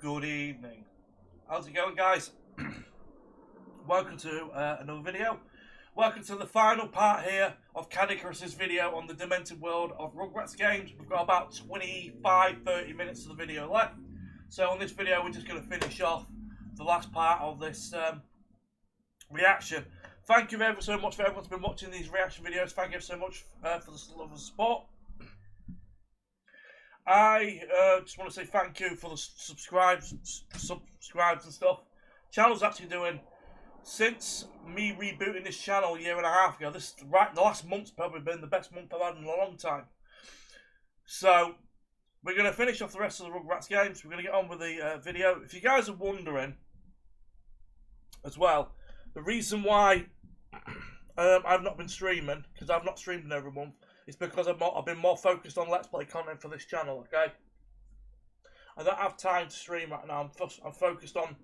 Good evening. How's it going, guys? Welcome to another video. Welcome to the final part here of Caddicarus's video on the Demented world of Rugrats games. We've got about 25-30 minutes of the video left. So on this video, we're just going to finish off the last part of this reaction. Thank you ever so much for everyone who's been watching these reaction videos. Thank you so much for the love and support. I just want to say thank you for the subscribes and stuff. Channel's actually doing, since me rebooting this channel a year and a half ago, the last month's probably been the best month I've had in a long time. So we're going to finish off the rest of the Rugrats games. We're going to get on with the video. If you guys are wondering as well, the reason why I've not been streaming, because I've not streamed in every month, it's because I've been more focused on Let's Play content for this channel, okay? I don't have time to stream right now. I'm focused on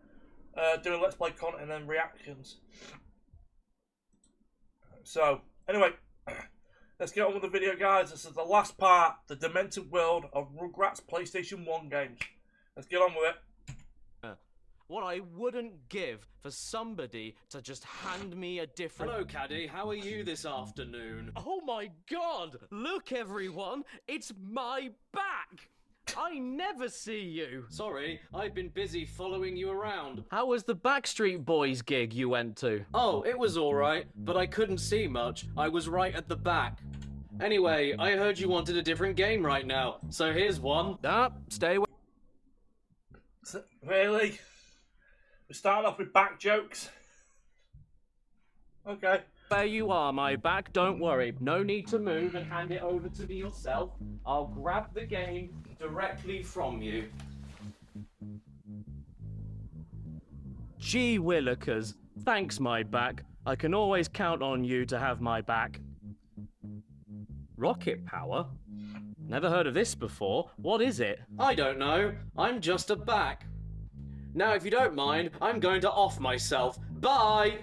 doing Let's Play content and reactions. So, anyway, let's get on with the video, guys. This is the last part, the Demented world of Rugrats PlayStation 1 games. Let's get on with it. What I wouldn't give for somebody to just hand me a different... Hello, Caddy. How are you this afternoon? Oh my god! Look, everyone! It's my back! I never see you! Sorry, I've been busy following you around. How was the Backstreet Boys gig you went to? Oh, it was alright, but I couldn't see much. I was right at the back. Anyway, I heard you wanted a different game right now, so here's one. Stay away. Really? We're starting off with back jokes. Okay. There you are, my back. Don't worry. No need to move and hand it over to me yourself. I'll grab the game directly from you. Gee willikers. Thanks, my back. I can always count on you to have my back. Rocket power? Never heard of this before. What is it? I don't know. I'm just a back. Now, if you don't mind, I'm going to off myself. Bye!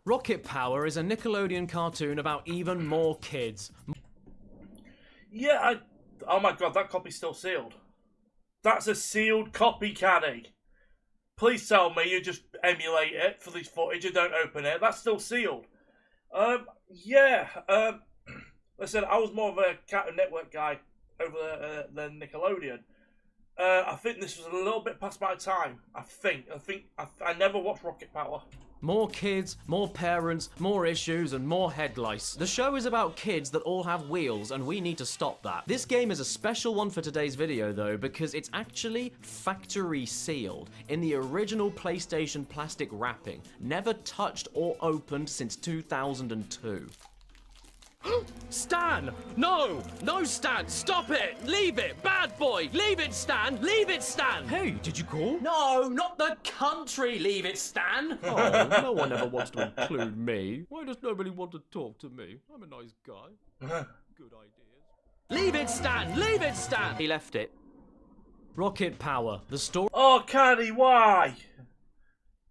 Rocket Power is a Nickelodeon cartoon about even more kids. Yeah, oh my god, that copy's still sealed. That's a sealed copy, Caddy. Please tell me you just emulate it for this footage and don't open it. That's still sealed. Listen, I was more of a Cartoon Network guy over than Nickelodeon. I think this was a little bit past my time. I never watched Rocket Power. More kids, more parents, more issues, and more head lice. The show is about kids that all have wheels, and we need to stop that. This game is a special one for today's video, though, because it's actually factory sealed in the original PlayStation plastic wrapping, never touched or opened since 2002. Stan! No! No, Stan! Stop it! Leave it! Bad boy! Leave it, Stan! Leave it, Stan! Hey, did you call? No, not the country! Leave it, Stan! Oh, no one ever wants to include me. Why does nobody want to talk to me? I'm a nice guy. Good ideas. Leave it, Stan! Leave it, Stan! He left it. Rocket Power. The story... Oh, Caddy, why?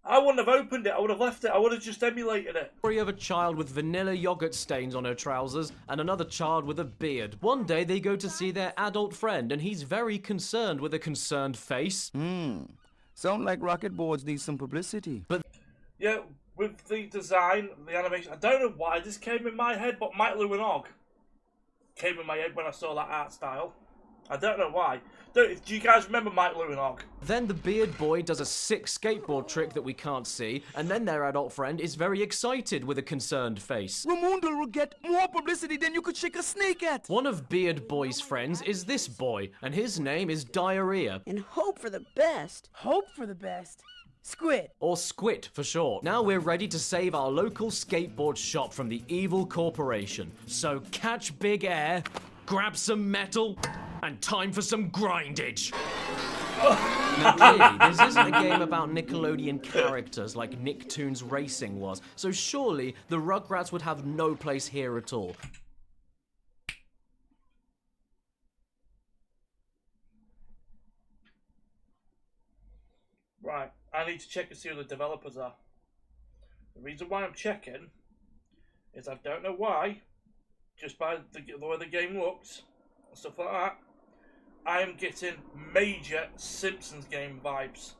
I wouldn't have opened it. I would have left it. I would have just emulated it. Story of a child with vanilla yogurt stains on her trousers and another child with a beard. One day they go to see their adult friend and he's very concerned with a concerned face. Sound like rocket boards need some publicity. But yeah, with the design, the animation, I don't know why this came in my head, but Mike Lou and Og came in my head when I saw that art style. I don't know why. Do you guys remember Mike Lou and Og? Then the beard boy does a sick skateboard trick that we can't see, and then their adult friend is very excited with a concerned face. Ramondo will get more publicity than you could shake a snake at. One of Beard Boy's friends is this boy, and his name is Diarrhea. And hope for the best. Hope for the best. Squid. Or Squid for short. Now we're ready to save our local skateboard shop from the evil corporation. So catch big air, grab some metal, and time for some grindage. Now clearly, this isn't a game about Nickelodeon characters like Nicktoons Racing was, so surely the Rugrats would have no place here at all. Right, I need to check and see who the developers are. The reason why I'm checking is I don't know why, just by the way the game looks and stuff like that, I am getting major Simpsons game vibes.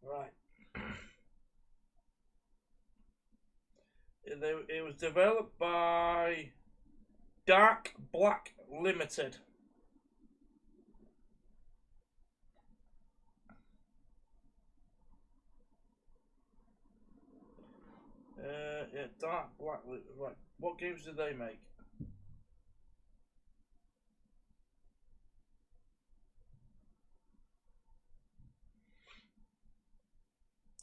Right. It was developed by Dark Black Limited. Yeah, Dark Black. Right, what games did they make?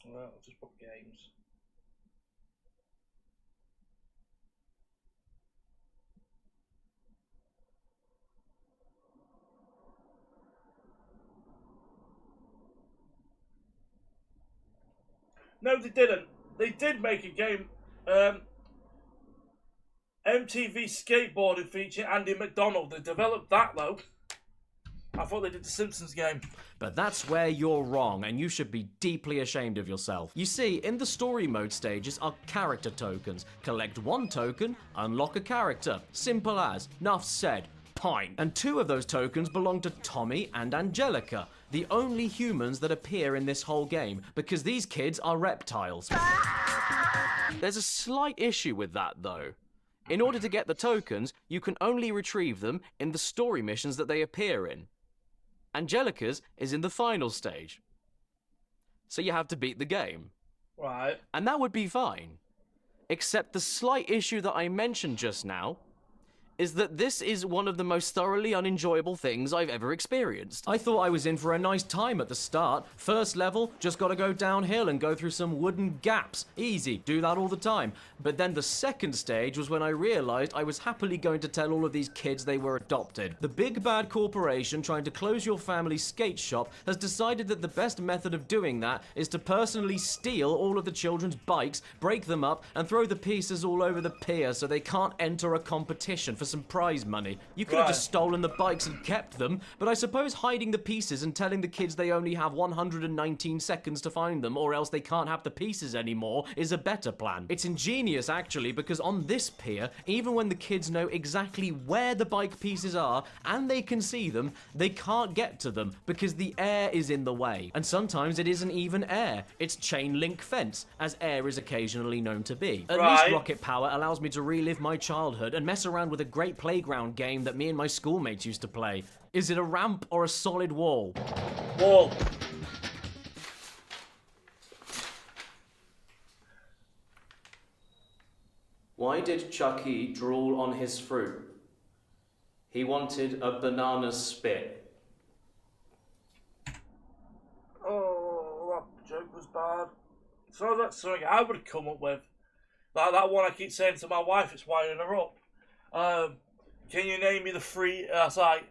Well, I'll just put games. No, they didn't. They did make a game. MTV skateboarding feature Andy McDonald. They developed that though. I thought they did the Simpsons game. But that's where you're wrong, and you should be deeply ashamed of yourself. You see, in the story mode stages are character tokens. Collect 1 token, unlock a character. Simple as. Nuff said. Pine. And 2 of those tokens belong to Tommy and Angelica, the only humans that appear in this whole game, because these kids are reptiles. There's a slight issue with that, though. In order to get the tokens, you can only retrieve them in the story missions that they appear in. Angelica's is in the final stage. So you have to beat the game. Right. And that would be fine. Except the slight issue that I mentioned just now is that this is one of the most thoroughly unenjoyable things I've ever experienced. I thought I was in for a nice time at the start. First level, just gotta go downhill and go through some wooden gaps. Easy, do that all the time. But then the second stage was when I realized I was happily going to tell all of these kids they were adopted. The big bad corporation trying to close your family's skate shop has decided that the best method of doing that is to personally steal all of the children's bikes, break them up, and throw the pieces all over the pier so they can't enter a competition for some prize money. You could have just stolen the bikes and kept them, but I suppose hiding the pieces and telling the kids they only have 119 seconds to find them or else they can't have the pieces anymore is a better plan. It's ingenious actually, because on this pier, even when the kids know exactly where the bike pieces are and they can see them, they can't get to them because the air is in the way. And sometimes it isn't even air, it's chain link fence, as air is occasionally known to be. At least rocket power allows me to relive my childhood and mess around with a great playground game that me and my schoolmates used to play. Is it a ramp or a solid wall? Wall. Why did Chucky drool on his fruit? He wanted a banana spit. Oh, that joke was bad. So that's something I would have come up with. That one I keep saying to my wife, it's winding her up. Can you name me the 3? It's like,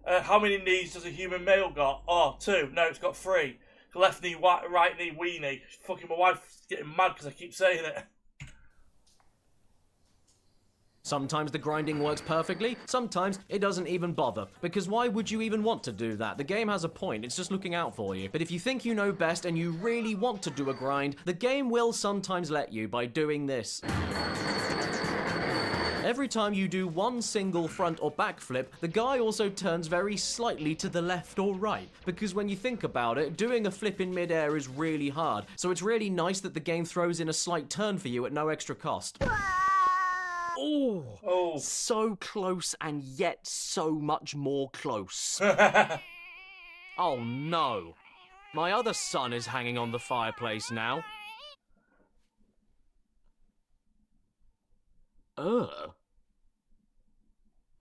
how many knees does a human male got? Oh, 2. No, it's got 3. Left knee, right knee, weenie. Fucking my wife's getting mad because I keep saying it. Sometimes the grinding works perfectly, sometimes it doesn't even bother. Because why would you even want to do that? The game has a point, it's just looking out for you. But if you think you know best and you really want to do a grind, the game will sometimes let you by doing this. Every time you do one single front or back flip, the guy also turns very slightly to the left or right. Because when you think about it, doing a flip in midair is really hard. So it's really nice that the game throws in a slight turn for you at no extra cost. Oh, so close and yet so much more close. Oh no. My other son is hanging on the fireplace now. I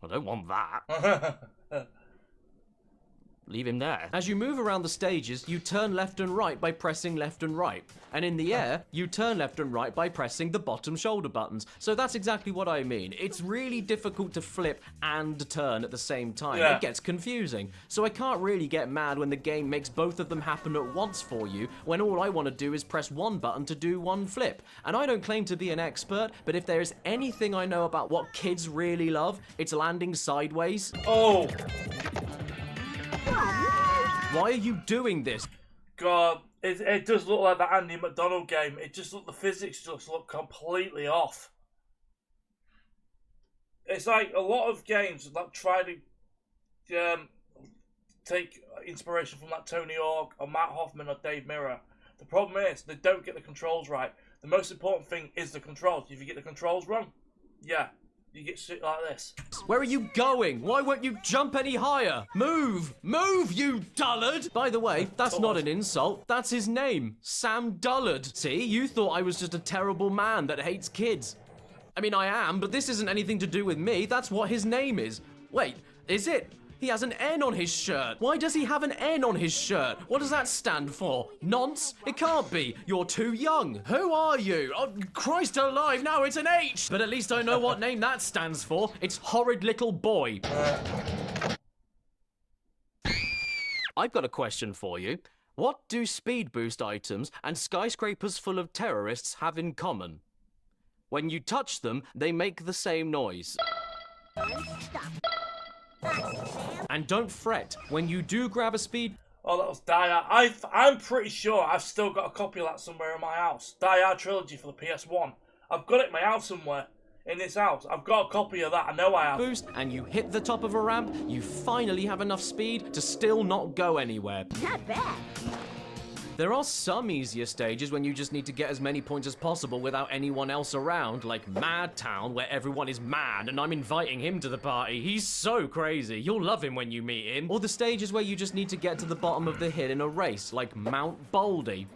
don't want that. Leave him there. As you move around the stages, you turn left and right by pressing left and right. And in the air, you turn left and right by pressing the bottom shoulder buttons. So that's exactly what I mean. It's really difficult to flip and turn at the same time. It gets confusing. So I can't really get mad when the game makes both of them happen at once for you, when all I want to do is press one button to do one flip. And I don't claim to be an expert, but if there is anything I know about what kids really love, it's landing sideways. Oh! Why are you doing this? God, it does look like that Andy McDonald game. The physics just look completely off. It's like a lot of games that try to take inspiration from like Tony Hawk or Matt Hoffman or Dave Mirra. The problem is they don't get the controls right. The most important thing is the controls. If you get the controls wrong, yeah, you get shit like this. Where are you going? Why won't you jump any higher? Move! Move, you dullard! By the way, that's not an insult. That's his name. Sam Dullard. See, you thought I was just a terrible man that hates kids. I mean, I am, but this isn't anything to do with me. That's what his name is. Wait, is it? He has an N on his shirt. Why does he have an N on his shirt? What does that stand for? Nonce? It can't be. You're too young. Who are you? Oh, Christ alive, now it's an H. But at least I know what name that stands for. It's horrid little boy. I've got a question for you. What do speed boost items and skyscrapers full of terrorists have in common? When you touch them, they make the same noise. And don't fret, when you do grab a speed... Oh, that was Die Hard. I'm pretty sure I've still got a copy of that somewhere in my house. Die Hard Trilogy for the PS1. I've got it in my house somewhere. In this house. I've got a copy of that. I know I have. Boost, and you hit the top of a ramp, you finally have enough speed to still not go anywhere. Not bad. There are some easier stages when you just need to get as many points as possible without anyone else around, like Mad Town, where everyone is mad and I'm inviting him to the party. He's so crazy. You'll love him when you meet him. Or the stages where you just need to get to the bottom of the hill in a race, like Mount Baldy.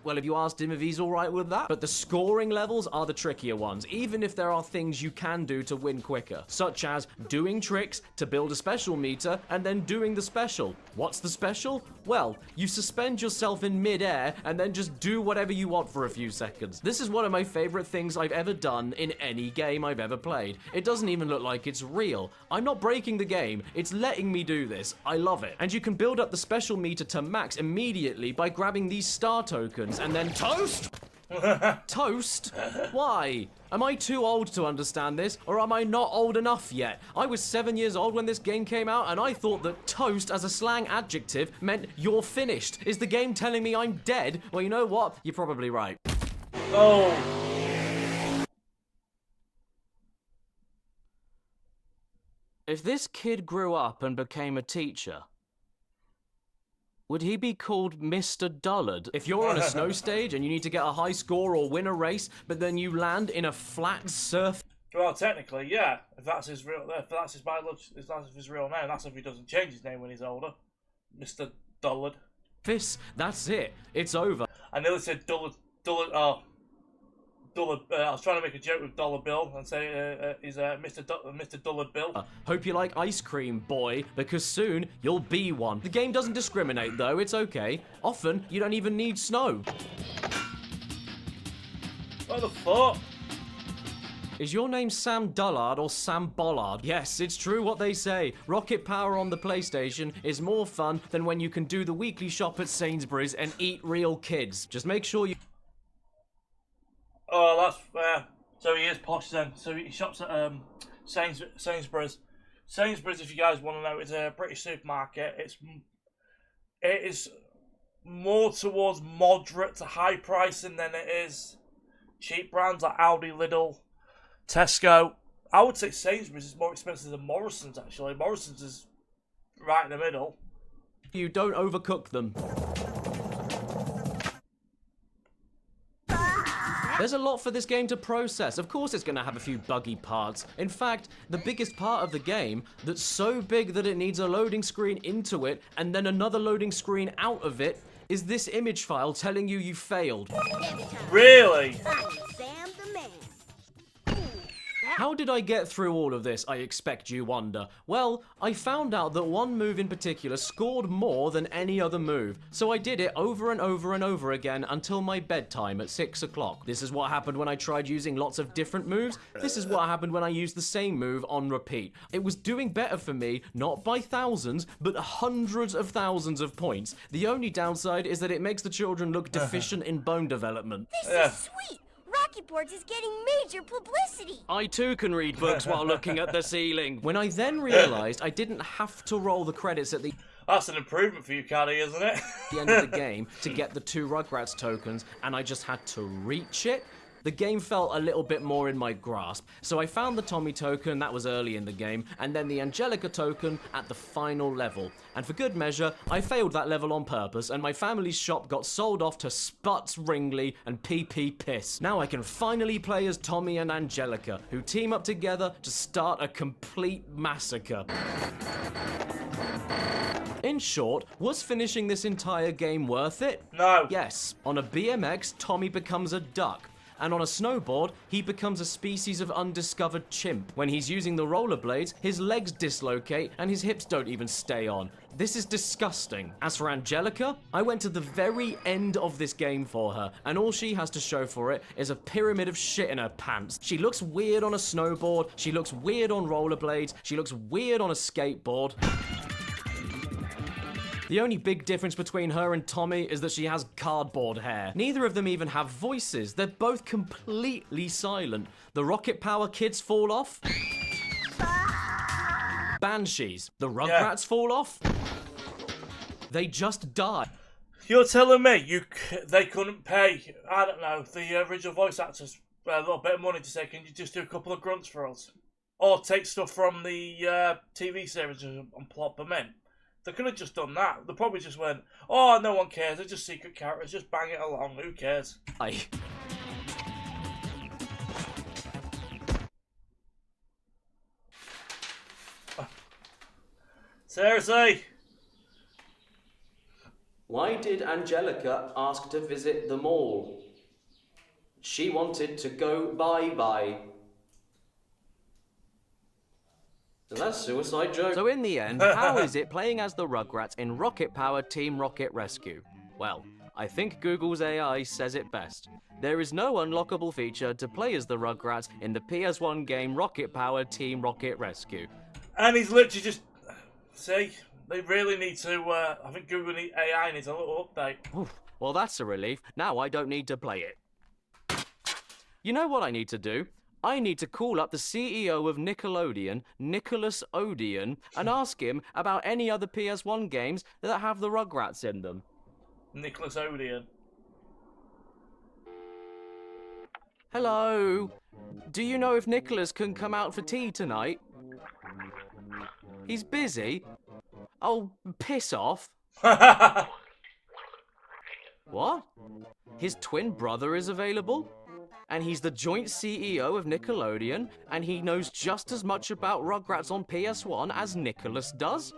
Well, if you asked him if he's alright with that. But the scoring levels are the trickier ones, even if there are things you can do to win quicker, such as doing tricks to build a special meter and then doing the special. What's the special? Well, you suspend yourself in mid-air and then just do whatever you want for a few seconds. This is one of my favorite things I've ever done in any game I've ever played. It doesn't even look like it's real. I'm not breaking the game, it's letting me do this. I love it. And you can build up the special meter to max immediately by grabbing these star tokens and then toast? Toast? Why? Am I too old to understand this, or am I not old enough yet? I was 7 years old when this game came out, and I thought that toast as a slang adjective meant you're finished. Is the game telling me I'm dead? Well, you know what? You're probably right. Oh. If this kid grew up and became a teacher, would he be called Mr. Dullard? If you're on a snow stage and you need to get a high score or win a race, but then you land in a flat surf... Well, technically, yeah. If that's his real, if that's his biological, if that's his real name, that's if he doesn't change his name when he's older, Mr. Dullard. That's it. It's over. I nearly said Dullard. I was trying to make a joke with Dollar Bill and say he's Mr. Dullard Bill. Hope you like ice cream, boy, because soon you'll be one. The game doesn't discriminate, though. It's okay. Often, you don't even need snow. What the fuck? Is your name Sam Dullard or Sam Bollard? Yes, it's true what they say. Rocket Power on the PlayStation is more fun than when you can do the weekly shop at Sainsbury's and eat real kids. Just make sure you... Oh, that's so he is posh then. So he shops at Sainsbury's. Sainsbury's, if you guys want to know, is a British supermarket. It is more towards moderate to high pricing than it is cheap brands like Aldi, Lidl, Tesco. I would say Sainsbury's is more expensive than Morrison's actually. Morrison's is right in the middle. You don't overcook them. There's a lot for this game to process. Of course it's going to have a few buggy parts. In fact, the biggest part of the game that's so big that it needs a loading screen into it and then another loading screen out of it is this image file telling you you failed. Really? Sam the man. How did I get through all of this, I expect you wonder? Well, I found out that one move in particular scored more than any other move, so I did it over and over and over again until my bedtime at 6 o'clock. This is what happened when I tried using lots of different moves. This is what happened when I used the same move on repeat. It was doing better for me, not by thousands, but hundreds of thousands of points. The only downside is that it makes the children look deficient in bone development. This is sweet. Rocket Boards is getting major publicity. I too can read books while looking at the ceiling. When I then realised I didn't have to roll the credits at the... That's an improvement for you, Caddy, isn't it? the end of the game to get the 2 Rugrats tokens, and I just had to reach it. The game felt a little bit more in my grasp, so I found the Tommy token, that was early in the game, and then the Angelica token at the final level. And for good measure, I failed that level on purpose, and my family's shop got sold off to Sputs Ringley and PP Piss. Now I can finally play as Tommy and Angelica, who team up together to start a complete massacre. In short, was finishing this entire game worth it? No. Yes. On a BMX, Tommy becomes a duck. And on a snowboard, he becomes a species of undiscovered chimp. When he's using the rollerblades, his legs dislocate and his hips don't even stay on. This is disgusting. As for Angelica, I went to the very end of this game for her, and all she has to show for it is a pyramid of shit in her pants. She looks weird on a snowboard, she looks weird on rollerblades, she looks weird on a skateboard. The only big difference between her and Tommy is that she has cardboard hair. Neither of them even have voices. They're both completely silent. The rocket power kids fall off. Banshees. The Rugrats fall off. They just die. You're telling me they couldn't pay, I don't know, the original voice actors a little bit of money to say, can you just do a couple of grunts for us? Or take stuff from the TV series and plop them in. They could have just done that. They probably just went, oh, no one cares. They're just secret characters. Just bang it along. Who cares? Seriously? Why did Angelica ask to visit the mall? She wanted to go bye-bye. That's suicide joke. So in the end, how is it playing as the Rugrats in Rocket Power Team Rocket Rescue? Well, I think Google's AI says it best. There is no unlockable feature to play as the Rugrats in the PS1 game Rocket Power Team Rocket Rescue. And he's literally just... See? They really need to... I think Google AI needs a little update. Oof, well, that's a relief. Now I don't need to play it. You know what I need to do? I need to call up the CEO of Nickelodeon, Nicholas Odeon, and ask him about any other PS1 games that have the Rugrats in them. Nicholas Odeon. Hello. Do you know if Nicholas can come out for tea tonight? He's busy. Oh, piss off. What? His twin brother is available? And he's the joint CEO of Nickelodeon, and he knows just as much about Rugrats on PS1 as Nicholas does?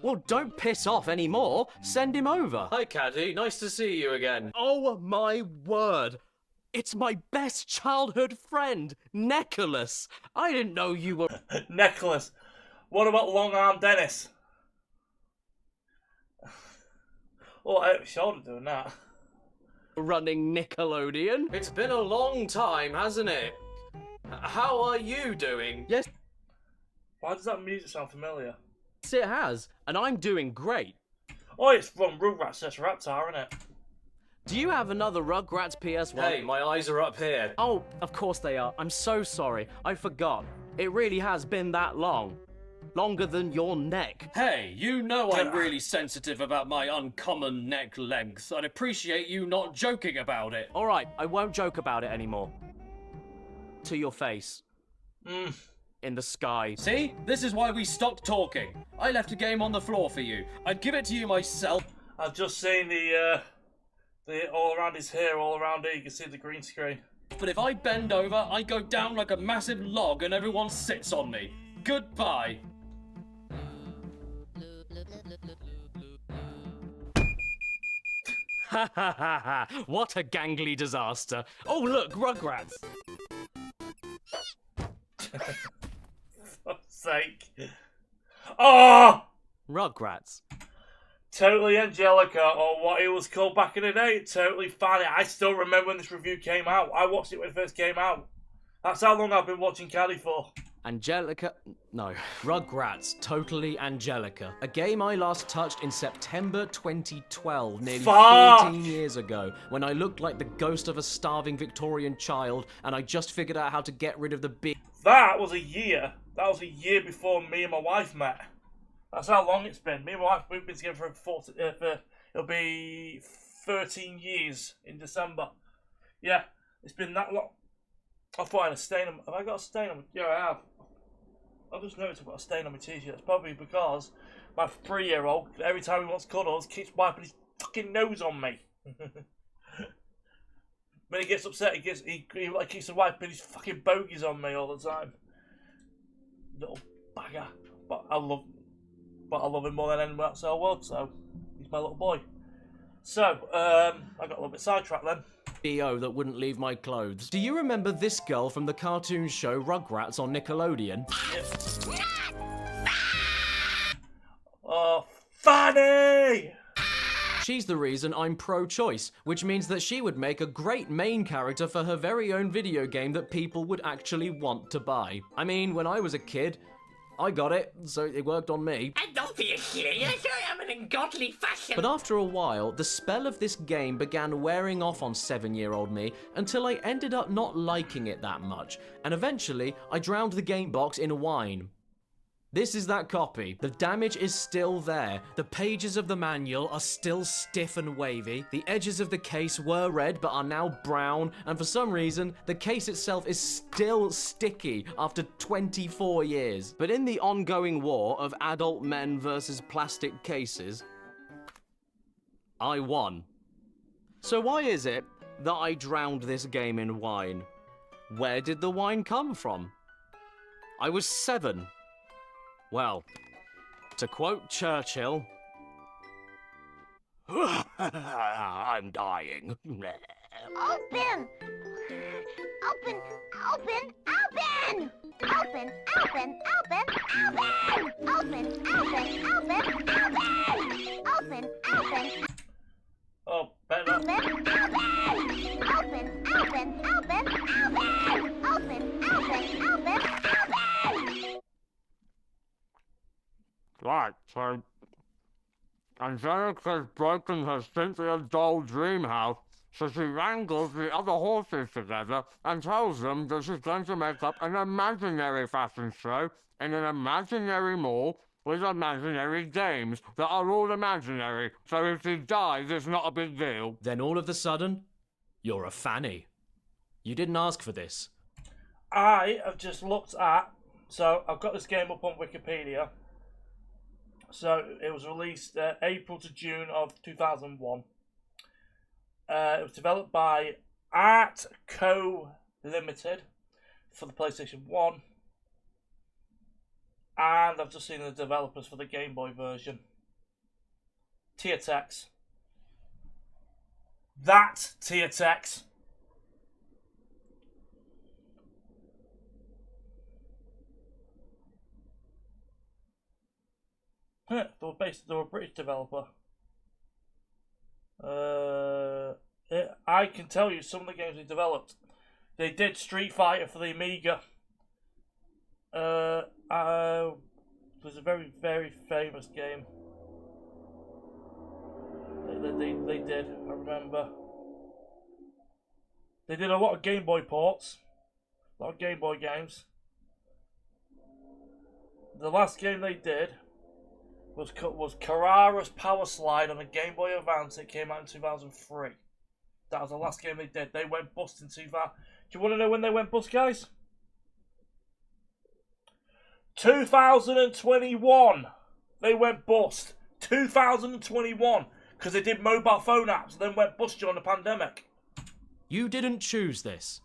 Well, don't piss off anymore. Send him over. Hi, Caddy. Nice to see you again. Oh, my word. It's my best childhood friend, Nicholas. I didn't know you were... Nicholas. What about Long Arm Dennis? Oh, out of shoulder doing that. Running Nickelodeon. It's been a long time, hasn't it? How are you doing? Yes, Why does that music sound familiar? it has, and I'm doing great. Oh, it's from Rugrats vs. Raptor, isn't it? Do you have another Rugrats PS1? Hey, my eyes are up here. Oh, of course they are. I'm so sorry. I forgot. It really has been that long. Longer than your neck. Hey, you know I'm really sensitive about my uncommon neck length. I'd appreciate you not joking about it. All right, I won't joke about it anymore. To your face. In the sky. See? This is why we stopped talking. I left a game on the floor for you. I'd give it to you myself. I've just seen the all around his hair, all around here. You can see the green screen. But if I bend over, I go down like a massive log and everyone sits on me. Goodbye. Ha ha ha ha! What a gangly disaster. Oh, look, Rugrats. For fuck's sake. Oh! Rugrats. Totally Angelica, or what it was called back in the day. Totally fine. I still remember when this review came out. I watched it when it first came out. That's how long I've been watching Caddy for. Angelica... No. Rugrats. Totally Angelica. A game I last touched in September 2012, nearly 14 years ago, when I looked like the ghost of a starving Victorian child, and I just figured out how to get rid of the big... That was a year. That was a year before me and my wife met. That's how long it's been. Me and my wife, we've been together for it'll be 13 years in December. Yeah, it's been that long. I thought I had a stain on. Have I got a stain on? Yeah, I have. I've just noticed I've got a stain on my t-shirt. It's probably because my 3-year-old, every time he wants cuddles, keeps wiping his fucking nose on me. When he gets upset, he keeps wiping his fucking bogies on me all the time. Little bagger. But I love him more than anyone else in the world. So he's my little boy. So I got a little bit sidetracked then. BO that wouldn't leave my clothes. Do you remember this girl from the cartoon show Rugrats on Nickelodeon? Yes. Oh, Fanny! She's the reason I'm pro-choice, which means that she would make a great main character for her very own video game that people would actually want to buy. I mean, when I was a kid, I got it, so it worked on me. And don't be a silly, I'm an ungodly fashion. But after a while, the spell of this game began wearing off on 7-year-old me until I ended up not liking it that much, and eventually I drowned the game box in wine. This is that copy. The damage is still there. The pages of the manual are still stiff and wavy. The edges of the case were red but are now brown, and for some reason, the case itself is still sticky after 24 years. But in the ongoing war of adult men versus plastic cases, I won. So why is it that I drowned this game in wine? Where did the wine come from? I was 7. Well, to quote Churchill, I'm dying. Open! Open! Open! Open! Open! Open! Open! Open! Open! Open! Open! Open! Oh, better. Open! Open! Open! Open! Open! Open! Open! Open! Right, so Angelica's broken her Cynthia doll dream house, so she wrangles the other horses together and tells them that she's going to make up an imaginary fashion show in an imaginary mall with imaginary games that are all imaginary, so if she dies, it's not a big deal. Then all of a sudden, you're a fanny. You didn't ask for this. I have just looked at, so I've got this game up on Wikipedia. So it was released April to June of 2001. It was developed by Art Co. Limited for the PlayStation 1. And I've just seen the developers for the Game Boy version. Teatex. That's Teatex. They were a British developer. I can tell you some of the games they developed. They did Street Fighter for the Amiga. It was a very, very famous game. They did, I remember. They did a lot of Game Boy ports. A lot of Game Boy games. The last game they did was Caddicarus Power Slide on a Game Boy Advance. It came out in 2003. That was the last game they did. They went bust in 2000. Do you want to know when they went bust, guys? 2021. They went bust. 2021. Because they did mobile phone apps and then went bust during the pandemic. You didn't choose this.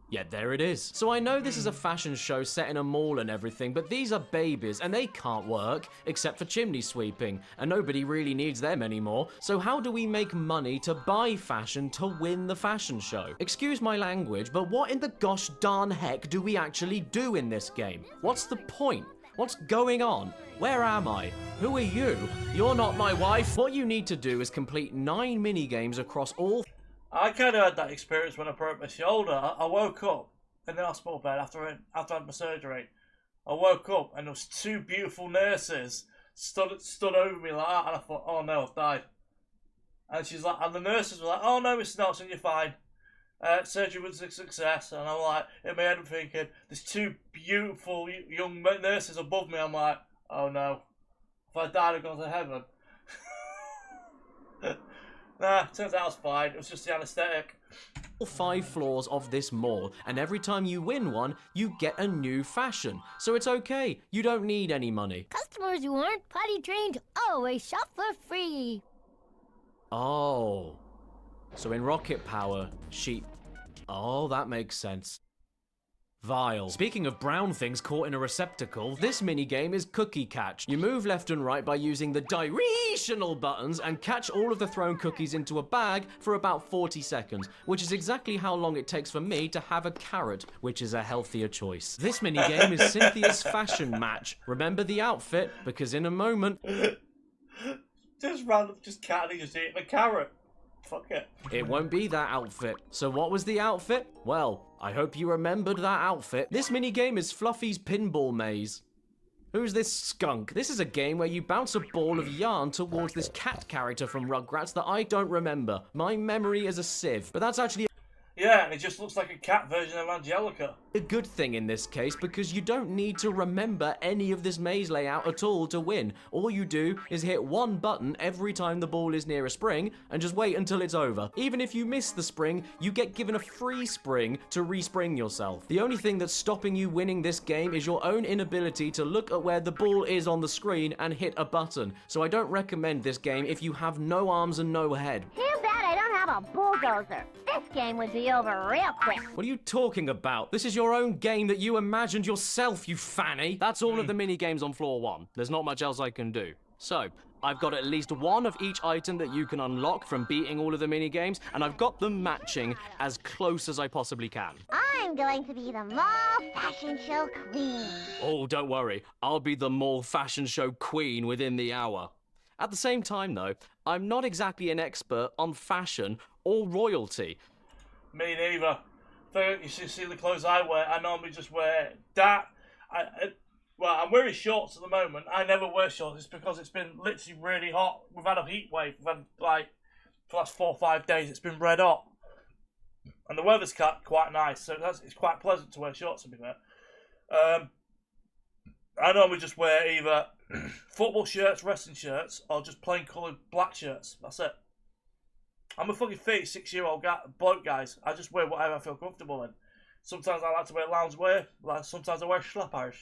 Yet there it is. So I know this is a fashion show set in a mall and everything, but these are babies and they can't work except for chimney sweeping, and nobody really needs them anymore. So how do we make money to buy fashion to win the fashion show? Excuse my language, but what in the gosh darn heck do we actually do in this game? What's the point? What's going on? Where am I? Who are you? You're not my wife. What you need to do is complete 9 minigames across all... I kind of had that experience when I broke my shoulder. I woke up in the hospital bed after I had my surgery. I woke up and there was 2 beautiful nurses stood over me like that, and I thought, oh no, I've died. And she's like, and the nurses were like, oh no, Mr. Nelson, you're fine. Surgery was a success. And I'm like, in my head I'm thinking, there's 2 beautiful young nurses above me. I'm like, oh no, If I died, I'd go to heaven. Nah, turns out I was fine. It was just the anaesthetic. 5 floors of this mall, and every time you win one, you get a new fashion. So it's okay, you don't need any money. Customers who aren't potty trained always shop for free. Oh. So in Rocket Power, Oh, that makes sense. Vile. Speaking of brown things caught in a receptacle, this minigame is Cookie Catch. You move left and right by using the directional buttons and catch all of the thrown cookies into a bag for about 40 seconds, which is exactly how long it takes for me to have a carrot, which is a healthier choice. This minigame is Cynthia's fashion match. Remember the outfit, because in a moment... Just random, just Caddy just eating a carrot. Fuck it. It won't be that outfit. So what was the outfit? Well, I hope you remembered that outfit. This minigame is Fluffy's Pinball Maze. Who's this skunk? This is a game where you bounce a ball of yarn towards this cat character from Rugrats that I don't remember. My memory is a sieve. But that's actually Yeah, and it just looks like a cat version of Angelica. a good thing in this case, because you don't need to remember any of this maze layout at all to win. All you do is hit one button every time the ball is near a spring, and just wait until it's over. Even if you miss the spring, you get given a free spring to respring yourself. The only thing that's stopping you winning this game is your own inability to look at where the ball is on the screen and hit a button. So I don't recommend this game if you have no arms and no head. Too bad I don't have a bulldozer. This game would be over real quick. What are you talking about? This is your own game that you imagined yourself, you fanny. That's all of the mini games on floor 1. There's not much else I can do. So, I've got at least one of each item that you can unlock from beating all of the mini games, and I've got them matching as close as I possibly can. I'm going to be the mall fashion show queen. Oh, don't worry. I'll be the mall fashion show queen within the hour. At the same time, though, I'm not exactly an expert on fashion or royalty. Me neither. You see the clothes I wear, I normally just wear that. Well, I'm wearing shorts at the moment. I never wear shorts. It's because it's been literally really hot. We've had a heat wave. We've had, like, for the last 4 or 5 days, it's been red hot. And the weather's quite nice, so it's quite pleasant to wear shorts, to be fair. I normally just wear either football shirts, wrestling shirts, or just plain coloured black shirts. That's it. I'm a fucking 36-year-old bloke, guys. I just wear whatever I feel comfortable in. Sometimes I like to wear loungewear. Sometimes I wear schleppers.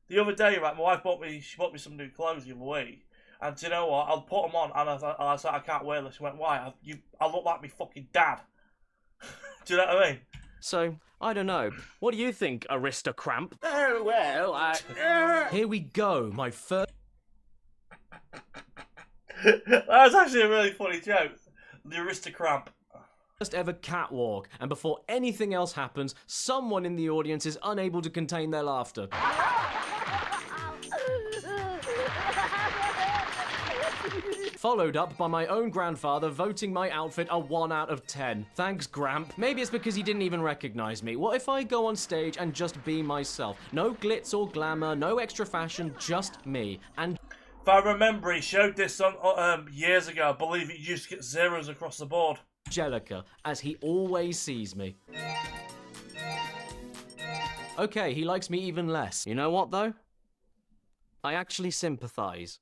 The other day, right, my wife bought me some new clothes the other week. And do you know what? I'll put them on, and I said, I can't wear this. She went, why? I look like me fucking dad. Do you know what I mean? So, I don't know. What do you think, Aristocramp? Oh, well, Here we go, my first... That was actually a really funny joke. The Aristocramp. First ever catwalk, and before anything else happens, someone in the audience is unable to contain their laughter. Followed up by my own grandfather voting my outfit a 1 out of 10. Thanks, Gramp. Maybe it's because he didn't even recognize me. What if I go on stage and just be myself? No glitz or glamour, no extra fashion, just me. And if I remember, he showed this on years ago. I believe it used to get zeros across the board. Angelica, as he always sees me. Okay, he likes me even less. You know what, though? I actually sympathize.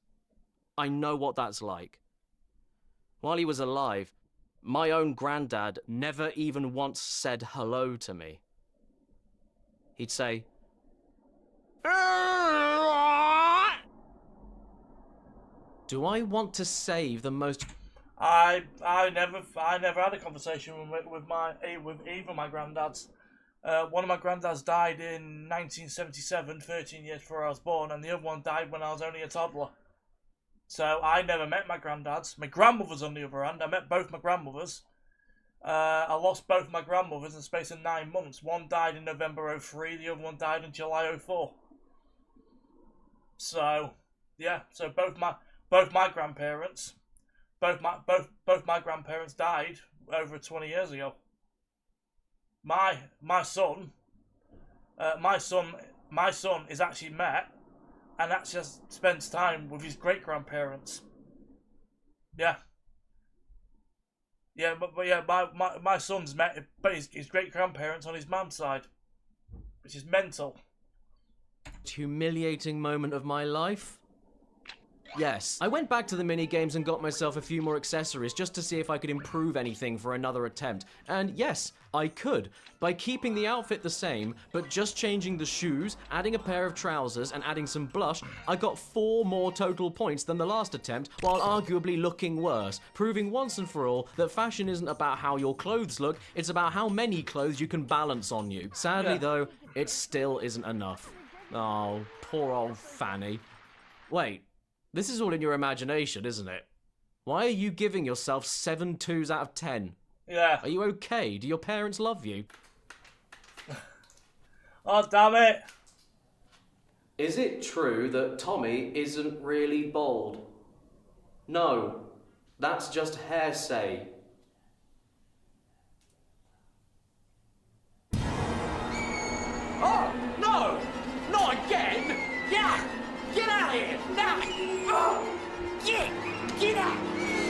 I know what that's like. While he was alive, my own granddad never even once said hello to me. He'd say, do I want to save the most... I never had a conversation with either of my granddads. One of my granddads died in 1977, 13 years before I was born, and the other one died when I was only a toddler. So I never met my granddads. My grandmothers, on the other hand, I met both my grandmothers. I lost both my grandmothers in the space of 9 months. One died in November 2003, the other one died in July 2004. So yeah, so both my grandparents, both my grandparents died over 20 years ago. My son is actually met and actually spends time with his great grandparents. Yeah, but yeah, my son's met his great grandparents on his mum's side, which is mental. humiliating moment of my life? Yes. I went back to the mini-games and got myself a few more accessories just to see if I could improve anything for another attempt. And yes, I could. By keeping the outfit the same, but just changing the shoes, adding a pair of trousers, and adding some blush, I got 4 more total points than the last attempt, while arguably looking worse, proving once and for all that fashion isn't about how your clothes look, it's about how many clothes you can balance on you. Sadly though, it still isn't enough. Oh, poor old Fanny. Wait. This is all in your imagination, isn't it? Why are you giving yourself 7 2s out of 10? Yeah. Are you okay? Do your parents love you? Oh, damn it. Is it true that Tommy isn't really bald? No, that's just hearsay. Oh, no! Not again! Yeah! Get out of here! Now! Oh! Get out!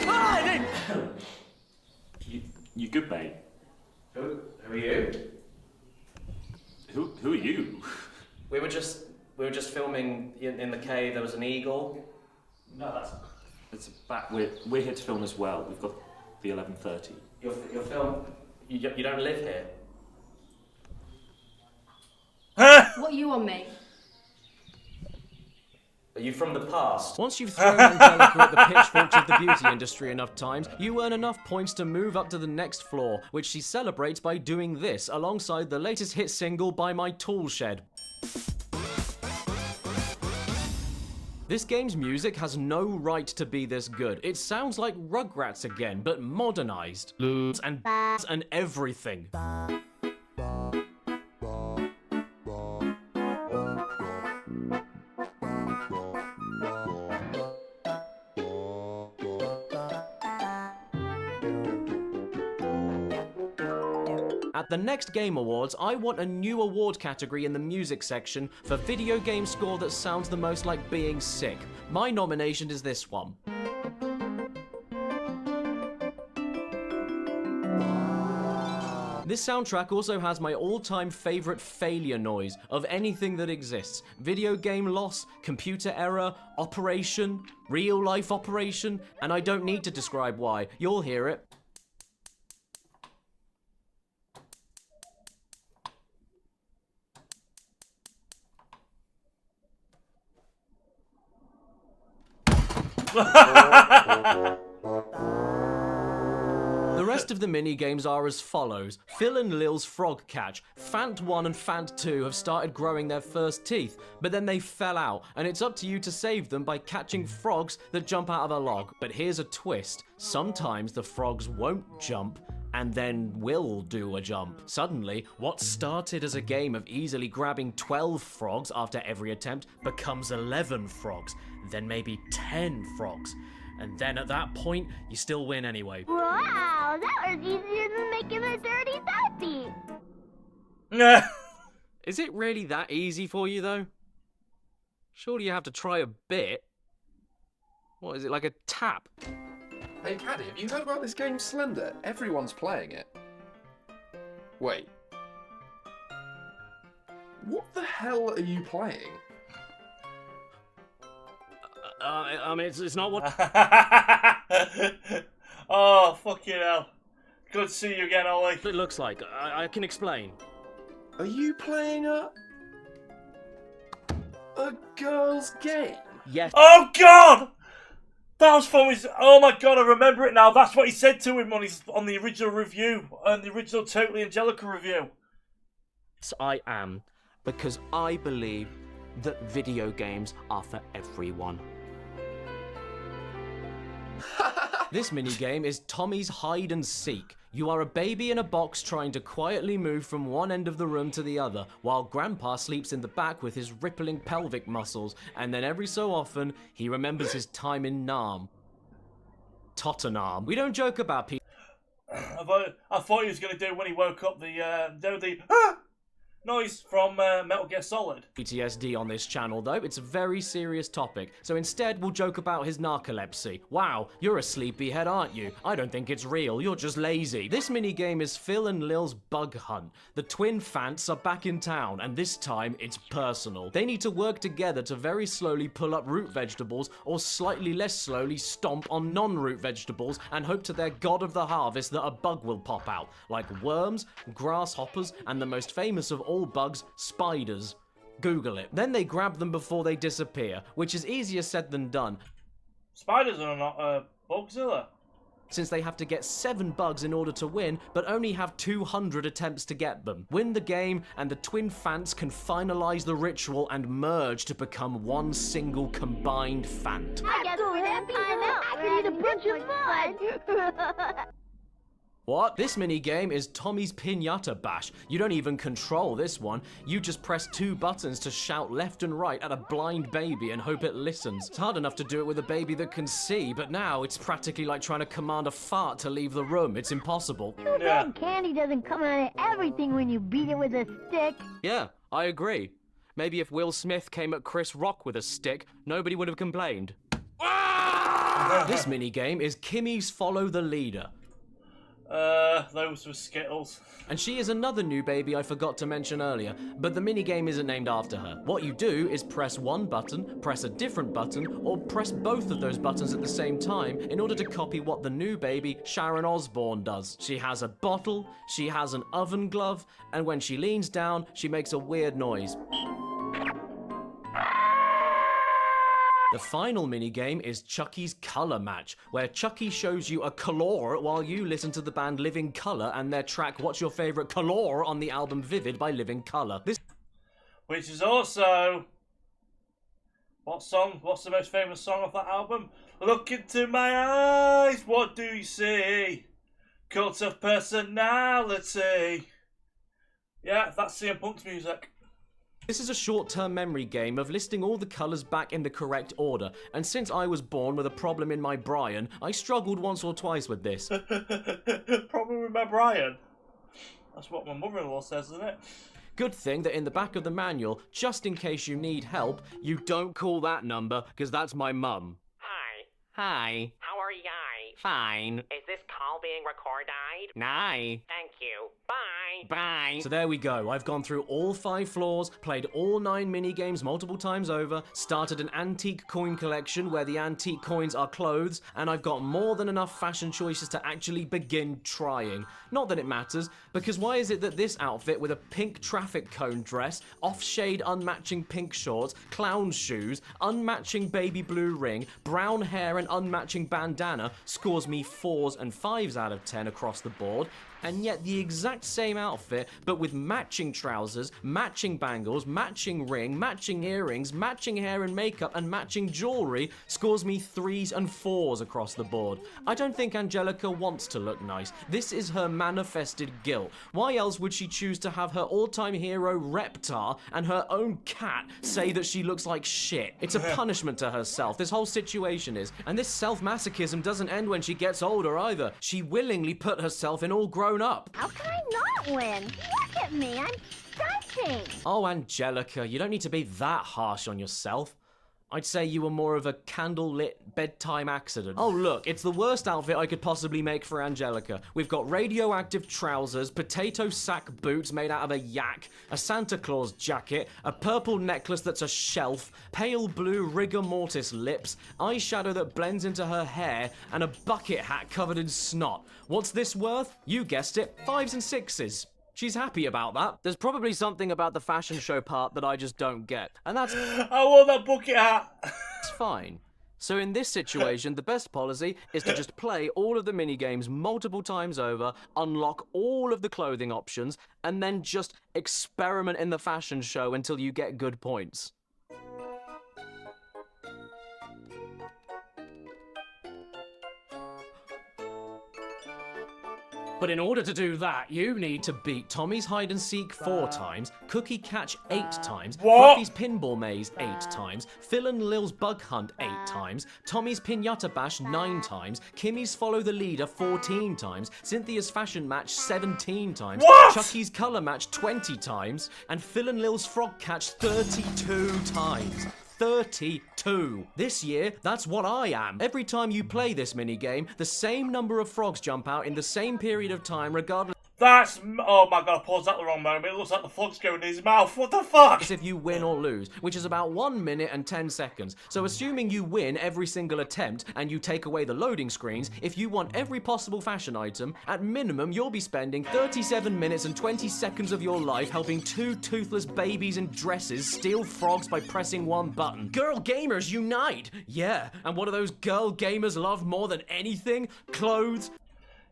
Ah, You good, mate? Who are you? Who are you? We were just filming in the cave. There was an eagle. No, it's a bat. We're here to film as well. We've got the 11:30. Your film. You don't live here. What you on, mate? Are you from the past? Once you've thrown Angelica at the pitchforks of the beauty industry enough times, you earn enough points to move up to the next floor, which she celebrates by doing this, alongside the latest hit single by My Tool Shed. This game's music has no right to be this good. It sounds like Rugrats again, but modernized. And and everything. At the next Game Awards, I want a new award category in the music section for video game score that sounds the most like being sick. My nomination is this one. This soundtrack also has my all-time favorite failure noise of anything that exists. Video game loss, computer error, operation, real-life operation, and I don't need to describe why. You'll hear it. The rest of the mini-games are as follows. Phil and Lil's Frog Catch. Fant 1 and Fant 2 have started growing their first teeth, but then they fell out, and it's up to you to save them by catching frogs that jump out of a log. But here's a twist. Sometimes the frogs won't jump, and then will do a jump. Suddenly, what started as a game of easily grabbing 12 frogs after every attempt becomes 11 frogs, then maybe 10 frogs. And then at that point, you still win anyway. Wow, that was easier than making a dirty Yeah. Is it really that easy for you, though? Surely you have to try a bit. What, is it like a tap? Hey, Caddy, have you heard about this game Slender? Everyone's playing it. Wait. What the hell are you playing? It's not what... Oh, fucking hell. Good to see you again, Ollie. It looks like. I can explain. Are you playing a girl's game? Yes. Oh, God! That was from his... Oh, my God, I remember it now. That's what he said to him on the original review. On the original Totally Angelica review. Yes, I am. Because I believe that video games are for everyone. This minigame is Tommy's hide and seek. You are a baby in a box trying to quietly move from one end of the room to the other, while Grandpa sleeps in the back with his rippling pelvic muscles, and then every so often, he remembers his time in Nam. Tottenham. We don't joke about people. I thought he was going to do when he woke up Noise from Metal Gear Solid. PTSD on this channel though, it's a very serious topic, so instead we'll joke about his narcolepsy. Wow, you're a sleepyhead, aren't you? I don't think it's real, you're just lazy. This minigame is Phil and Lil's Bug Hunt. The twin Fants are back in town, and this time it's personal. They need to work together to very slowly pull up root vegetables, or slightly less slowly stomp on non-root vegetables, and hope to their god of the harvest that a bug will pop out, like worms, grasshoppers, and the most famous of all bugs, spiders. Google it. Then they grab them before they disappear, which is easier said than done. Spiders are not bugs, are they? Since they have to get 7 bugs in order to win, but only have 200 attempts to get them. Win the game, and the twin Fants can finalize the ritual and merge to become one single combined Fant. I guess we're that time out. I could eat a bunch of mud. What? This minigame is Tommy's Pinata Bash. You don't even control this one. You just press 2 buttons to shout left and right at a blind baby and hope it listens. It's hard enough to do it with a baby that can see, but now it's practically like trying to command a fart to leave the room. It's impossible. Too bad candy doesn't come out of everything when you beat it with a stick. Yeah, I agree. Maybe if Will Smith came at Chris Rock with a stick, nobody would have complained. This minigame is Kimmy's Follow the Leader. Those were Skittles. And she is another new baby I forgot to mention earlier, but the minigame isn't named after her. What you do is press one button, press a different button, or press both of those buttons at the same time in order to copy what the new baby, Sharon Osbourne, does. She has a bottle, she has an oven glove, and when she leans down, she makes a weird noise. The final minigame is Chucky's Colour Match, where Chucky shows you a colour while you listen to the band Living Colour and their track What's Your Favourite Colour on the album Vivid by Living Colour. Which is also... What song? What's the most famous song of that album? Look into my eyes, what do you see? Cult of personality. Yeah, that's CM Punk's music. This is a short-term memory game of listing all the colours back in the correct order, and since I was born with a problem in my Brian, I struggled once or twice with this. Problem with my Brian? That's what my mother-in-law says, isn't it? Good thing that in the back of the manual, just in case you need help, you don't call that number, because that's my mum. Hi. Hi. How are you? Fine. Is this call being recorded? Nay. Thank you. Bye. Bye. So there we go. I've gone through all 5 floors, played all 9 mini-games multiple times over, started an antique coin collection where the antique coins are clothes, and I've got more than enough fashion choices to actually begin trying. Not that it matters, because why is it that this outfit with a pink traffic cone dress, off-shade unmatching pink shorts, clown shoes, unmatching baby blue ring, brown hair and unmatching bandana scores me 4s and 5s out of 10 across the board, and yet the exact same outfit, but with matching trousers, matching bangles, matching ring, matching earrings, matching hair and makeup, and matching jewellery, scores me 3s and 4s across the board. I don't think Angelica wants to look nice. This is her manifested guilt. Why else would she choose to have her all-time hero Reptar and her own cat say that she looks like shit? It's a punishment to herself, this whole situation is. And this self-masochism doesn't end when she gets older either. She willingly put herself in all grown up. How can I not win? Look at me, I'm stunting. Oh, Angelica, you don't need to be that harsh on yourself. I'd say you were more of a candle-lit bedtime accident. Oh look, it's the worst outfit I could possibly make for Angelica. We've got radioactive trousers, potato sack boots made out of a yak, a Santa Claus jacket, a purple necklace that's a shelf, pale blue rigor mortis lips, eyeshadow that blends into her hair, and a bucket hat covered in snot. What's this worth? You guessed it, 5s and 6s. She's happy about that. There's probably something about the fashion show part that I just don't get. And that's... I want that bucket hat! It's fine. So in this situation, the best policy is to just play all of the minigames multiple times over, unlock all of the clothing options, and then just experiment in the fashion show until you get good points. But in order to do that, you need to beat Tommy's hide and seek 4 times, Cookie Catch 8 times, What? Fluffy's Pinball Maze 8 times, Phil and Lil's Bug Hunt 8 times, Tommy's Pinata Bash 9 times, Kimmy's Follow the Leader 14 times, Cynthia's Fashion Match 17 times, What? Chucky's Colour Match 20 times, and Phil and Lil's Frog Catch 32 times. 32. This year, that's what I am. Every time you play this minigame, the same number of frogs jump out in the same period of time, regardless. That's... Oh my god, I paused at the wrong moment. It looks like the frog's going in his mouth. What the fuck? If you win or lose, which is about 1 minute and 10 seconds. So assuming you win every single attempt and you take away the loading screens, if you want every possible fashion item, at minimum you'll be spending 37 minutes and 20 seconds of your life helping 2 toothless babies in dresses steal frogs by pressing 1 button. Girl gamers unite! Yeah, and what do those girl gamers love more than anything? Clothes.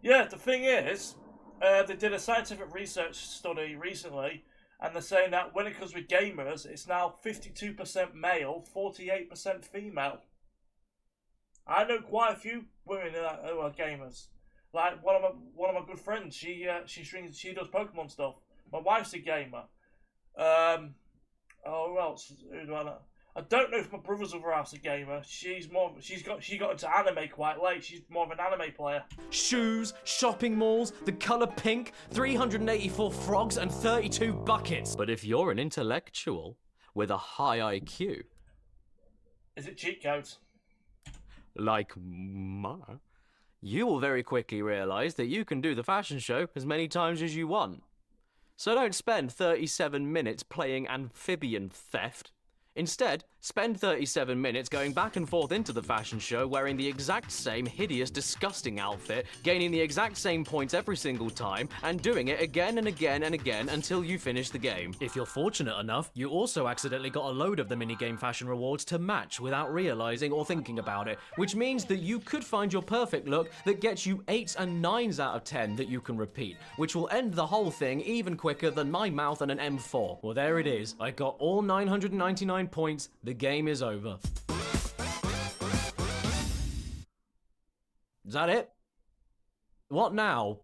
Yeah, the thing is, they did a scientific research study recently, and they're saying that when it comes with gamers, it's now 52% male, 48% female. I know quite a few women who are gamers. Like one of my good friends, she does Pokemon stuff. My wife's a gamer. Oh, who else? Who do I know? I don't know if my brother's other house a gamer. She got into anime quite late. She's more of an anime player. Shoes, shopping malls, the colour pink, 384 frogs and 32 buckets. But if you're an intellectual with a high IQ... Is it cheat codes? Like ma, you will very quickly realise that you can do the fashion show as many times as you want. So don't spend 37 minutes playing amphibian theft. Instead, spend 37 minutes going back and forth into the fashion show wearing the exact same hideous, disgusting outfit, gaining the exact same points every single time, and doing it again and again and again until you finish the game. If you're fortunate enough, you also accidentally got a load of the minigame fashion rewards to match without realising or thinking about it, which means that you could find your perfect look that gets you 8s and 9s out of 10 that you can repeat, which will end the whole thing even quicker than my mouth and an M4. Well, there it is. I got all 999 points. The game is over. Is that it? What now?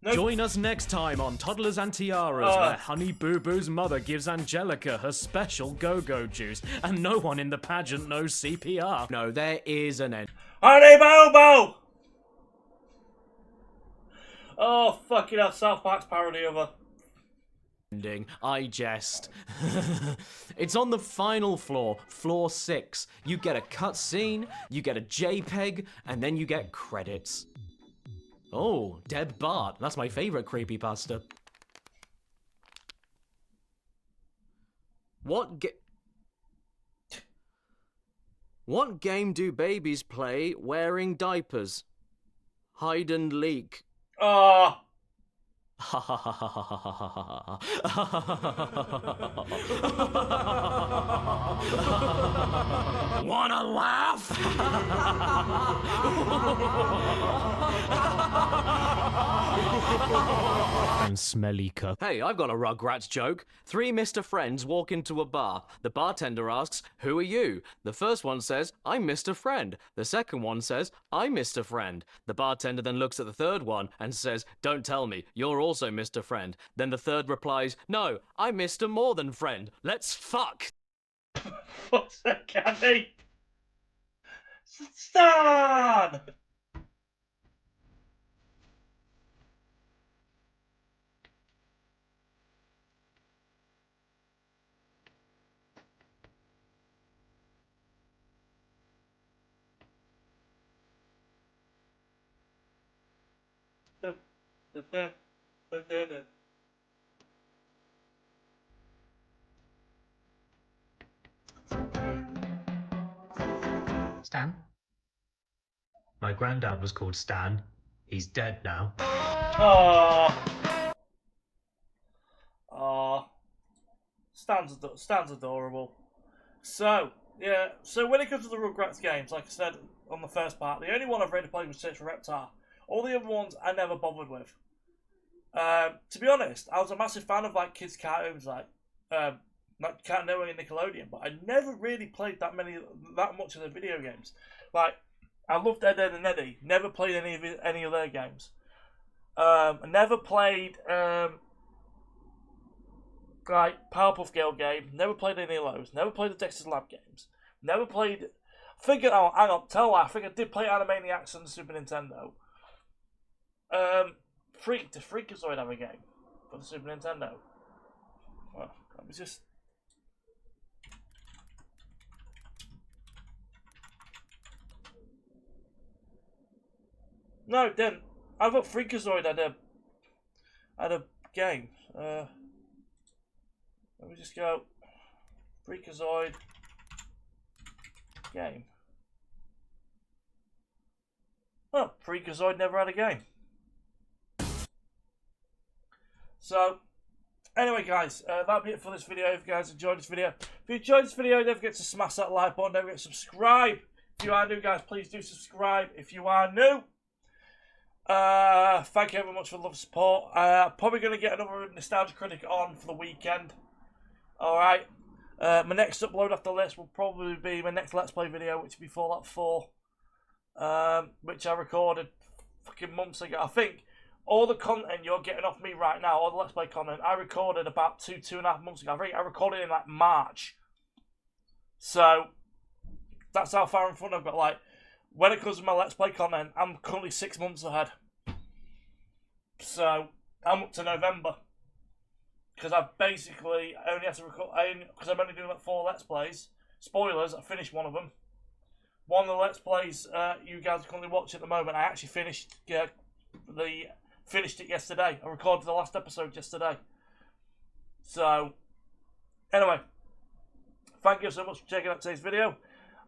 Nope. Join us next time on Toddlers and Tiaras, where Honey Boo Boo's mother gives Angelica her special go-go juice, and no one in the pageant knows CPR. No, there is an end. Honey Boo Boo! Oh, fucking hell, South Park's parody of her. I jest. It's on the final floor, floor 6. You get a cutscene, you get a JPEG, and then you get credits. Oh, Deb Bart. That's my favourite creepypasta. What game do babies play wearing diapers? Hide and leak. Oh. Wanna laugh? And smelly cup. Hey, I've got a Rugrats joke. 3 Mr. Friends walk into a bar. The bartender asks, "Who are you?" The first one says, "I'm Mr. Friend." The second one says, "I'm Mr. Friend." The bartender then looks at the third one and says, "Don't tell me, you're also Mr. Friend." Then the third replies, "No, I'm Mr. More Than Friend. Let's fuck." What's that, Caddy? Stan! Stan? My granddad was called Stan. He's dead now. Oh. Oh. Stan's adorable. So, yeah. So when it comes to the Rugrats games, like I said on the first part, the only one I've really played was Search for Reptar. All the other ones I never bothered with. To be honest, I was a massive fan of like kids' cartoons, like Cartoon Network and Nickelodeon, but I never really played that much of the video games. Like, I loved Ed, Edd and Eddy. Never played any of their games. Never played like Powerpuff Girl game. Never played any of those. Never played the Dexter's Lab games. Never played. I think I did play Animaniacs on the Super Nintendo. Does Freakazoid have a game for the Super Nintendo? Well, let me just. No, it didn't. I thought Freakazoid had a game. Let me just go. Freakazoid game. Well, Freakazoid never had a game. So, anyway, guys, that'll be it for this video. If you guys enjoyed this video, if you enjoyed this video, don't forget to smash that like button. Don't forget to subscribe. If you are new, guys, please do subscribe. If you are new, thank you very much for the love and support. Probably going to get another Nostalgia Critic on for the weekend. Alright. My next upload after this will probably be my next Let's Play video, which will be Fallout 4. Which I recorded fucking months ago. I think all the content you're getting off me right now, all the Let's Play content, I recorded about 2.5 months ago. I think I recorded in like March. So, that's how far in front I've got. Like, when it comes to my Let's Play content, I'm currently 6 months ahead. So, I'm up to November. Because I've basically only had to record, because I'm only doing like 4 Let's Plays. Spoilers, I finished one of them. One of the Let's Plays you guys are currently watching at the moment, I actually finished it yesterday. I recorded the last episode yesterday. So, anyway, thank you so much for checking out today's video.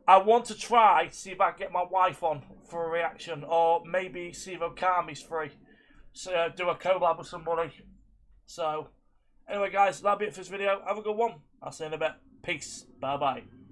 I want to try to see if I can get my wife on for a reaction, or maybe see if Okami's free. So, do a collab with somebody. So, anyway, guys, that'll be it for this video. Have a good one. I'll see you in a bit. Peace. Bye-bye.